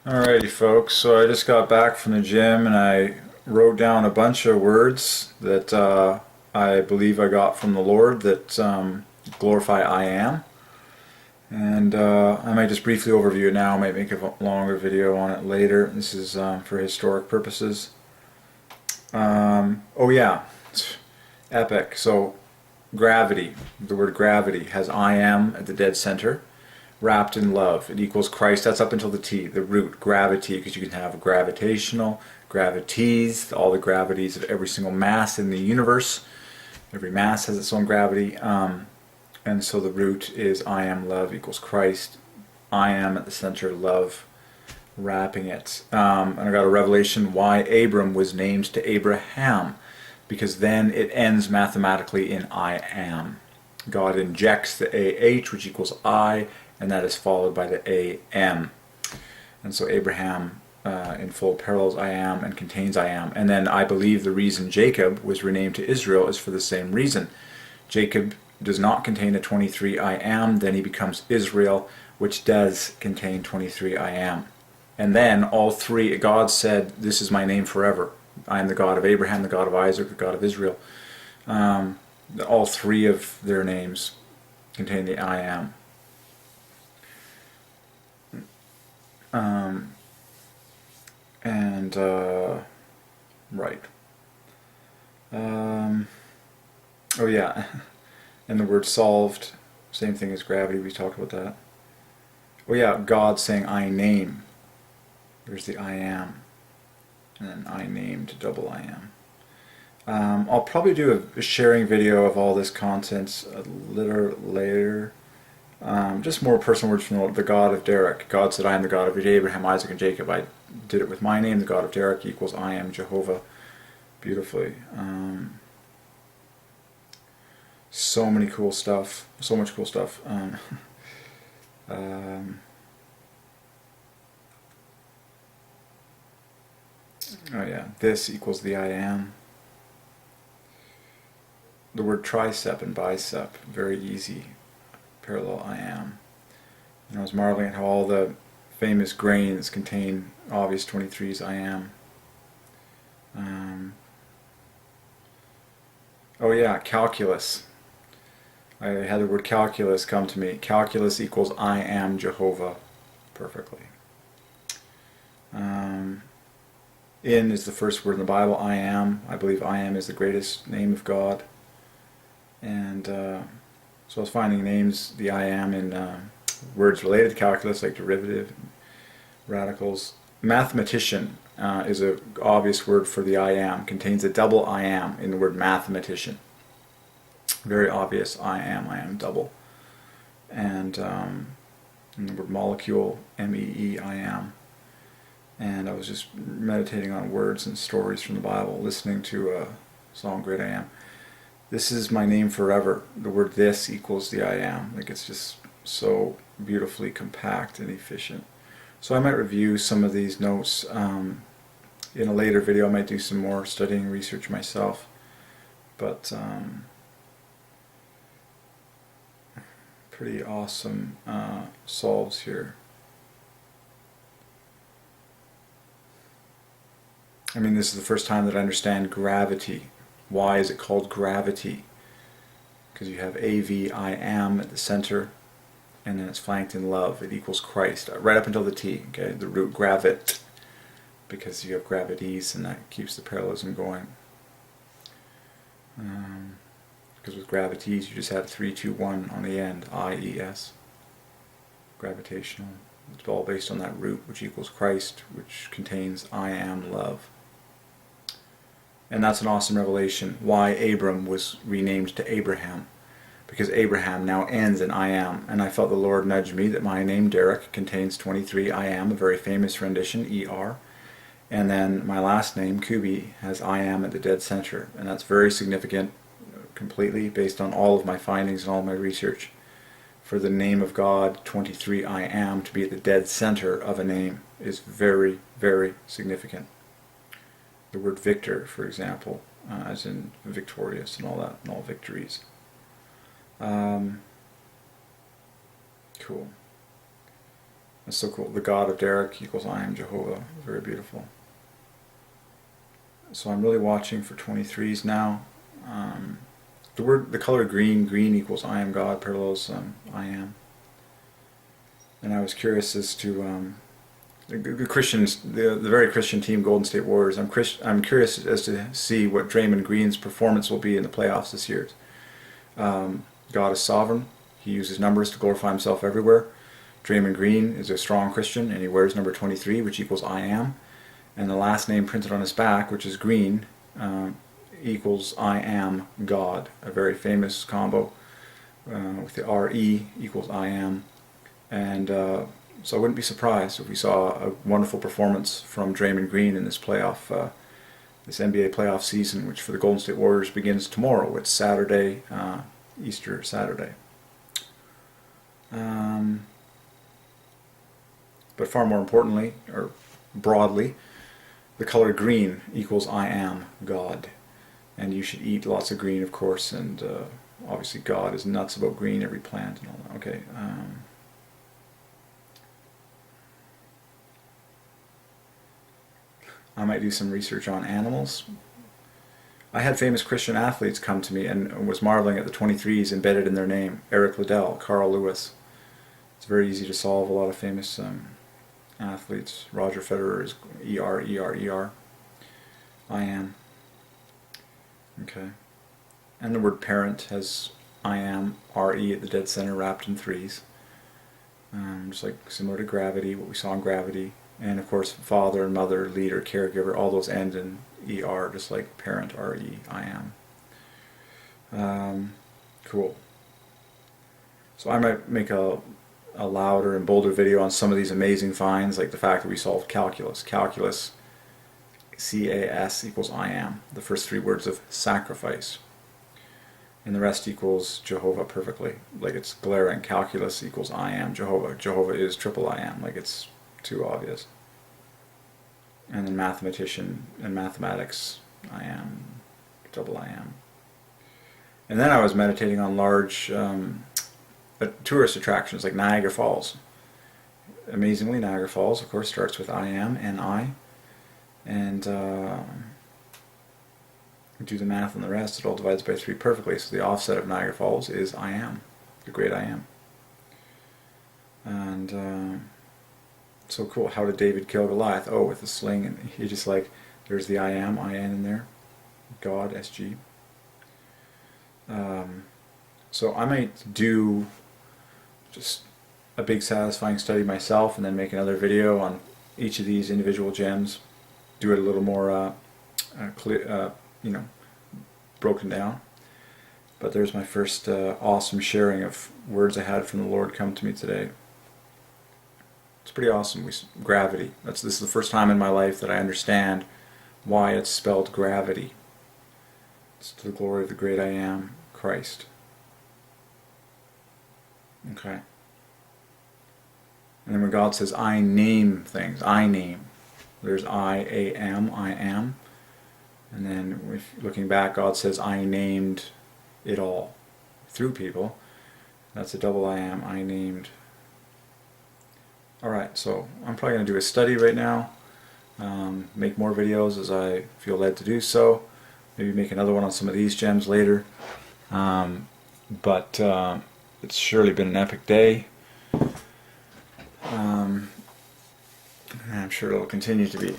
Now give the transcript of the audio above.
Alrighty folks, so I just got back from the gym and I wrote down a bunch of words that I believe I got from the Lord that glorify I am. And I might just briefly overview it now, I might make a longer video on it later. This is for historic purposes. Oh yeah, epic. So gravity, the word gravity has I am at the dead center. Wrapped in love. It equals Christ. That's up until the T, the root, gravity, because you can have gravitational, gravities, all the gravities of every single mass in the universe. Every mass has its own gravity. And so the root is I am love equals Christ. I am at the center, love, wrapping it. And I got a revelation why Abram was named to Abraham, because then it ends mathematically in I am. God injects the AH, which equals I, and that is followed by the AM. And so Abraham in full parallels I am and contains I am. And then I believe the reason Jacob was renamed to Israel is for the same reason. Jacob does not contain a 23 I am, then he becomes Israel, which does contain 23 I am. And then all three, God said, this is my name forever. I am the God of Abraham, the God of Isaac, the God of Israel. All three of their names contain the I am. Right. Oh yeah, and the word solved, same thing as gravity, we talked about that. Oh yeah, God saying I name. There's the I am. And then I named, double I am. I'll probably do a sharing video of all this content a little later. Just more personal words from the God of Derek. God said, I am the God of Abraham, Isaac, and Jacob. I did it with my name. The God of Derek equals I am Jehovah. Beautifully. So many cool stuff. So much cool stuff. Oh yeah, this equals the I am. The word tricep and bicep, very easy. Parallel I am. And I was marveling at how all the famous grains contain obvious 23s I am. Oh yeah, calculus. I had the word calculus come to me. Calculus equals I am Jehovah perfectly. In is the first word in the Bible, I am. I believe I am is the greatest name of God. And so I was finding names, the I am, in words related to calculus, like derivative, radicals. Mathematician is an obvious word for the I am. Contains a double I am in the word mathematician. Very obvious I am double. And in the word molecule, MEE, I am. And I was just meditating on words and stories from the Bible, listening to a song, Great I Am. This is my name forever. The word this equals the I am. Like, it's just so beautifully compact and efficient. So I might review some of these notes in a later video. I might do some more studying research myself. But pretty awesome solves here. I mean, this is the first time that I understand gravity. Why is it called gravity? Because you have AV, I am at the center, and then it's flanked in love. It equals Christ, right up until the T, okay? The root gravit, because you have gravities, and that keeps the parallelism going. Because with gravities, you just have 3, 2, 1 on the end, I-E-S. Gravitational. It's all based on that root, which equals Christ, which contains I am love. And that's an awesome revelation, why Abram was renamed to Abraham. Because Abraham now ends in I am. And I felt the Lord nudge me that my name, Derek, contains 23 I am, a very famous rendition, E-R. And then my last name, Kubi, has I am at the dead center. And that's very significant, completely based on all of my findings and all my research. For the name of God, 23 I am, to be at the dead center of a name is very, very significant. The word victor, for example, as in victorious and all that, and all victories. Cool. That's so cool. The God of Derek equals I am Jehovah. Very beautiful. So I'm really watching for 23s now. The color green, green equals I am God, parallels I am. And I was curious as to the Christians, the very Christian team, Golden State Warriors. I'm curious as to see what Draymond Green's performance will be in the playoffs this year. God is sovereign. He uses numbers to glorify himself everywhere. Draymond Green is a strong Christian, and he wears number 23, which equals I am. And the last name printed on his back, which is green, equals I am God. A very famous combo with the RE equals I am. And so I wouldn't be surprised if we saw a wonderful performance from Draymond Green in this this NBA playoff season, which for the Golden State Warriors begins tomorrow. It's Saturday, Easter Saturday. But far more importantly, or broadly, the color green equals I am God. And you should eat lots of green, of course, and obviously God is nuts about green, every plant and all that. Okay. I might do some research on animals. I had famous Christian athletes come to me and was marveling at the 23s embedded in their name. Eric Liddell, Carl Lewis. It's very easy to solve a lot of famous athletes. Roger Federer is ER, ER, ER. I am. Okay. And the word parent has I am, RE at the dead center, wrapped in threes. Just like similar to gravity, what we saw in gravity. And of course, father and mother, leader, caregiver, all those end in ER, just like parent, RE, I am. Cool. So I might make a louder and bolder video on some of these amazing finds, like the fact that we solved calculus. Calculus, CAS equals I am, the first three words of sacrifice. And the rest equals Jehovah perfectly. Like it's glaring. Calculus equals I am Jehovah. Jehovah is triple I am. Like it's too obvious. And then mathematician and mathematics, I am, double I am. And then I was meditating on large tourist attractions like Niagara Falls. Amazingly, Niagara Falls, of course, starts with I am, N-I. And do the math on the rest, it all divides by 3 perfectly. So the offset of Niagara Falls is I am, the great I am. And so cool. How did David kill Goliath? Oh, with a sling, and he just like, there's the I am, I-N in there. God, S-G. So I might do just a big satisfying study myself and then make another video on each of these individual gems. Do it a little more clear, broken down. But there's my first awesome sharing of words I had from the Lord come to me today. It's pretty awesome. Gravity. This is the first time in my life that I understand why it's spelled gravity. It's to the glory of the great I am, Christ. Okay. And then when God says I name things, I name. There's I am. And then looking back, God says I named it all through people. That's a double I am, I named. Alright, so I'm probably going to do a study right now, make more videos as I feel led to do so, maybe make another one on some of these gems later, but it's surely been an epic day, and I'm sure it'll continue to be.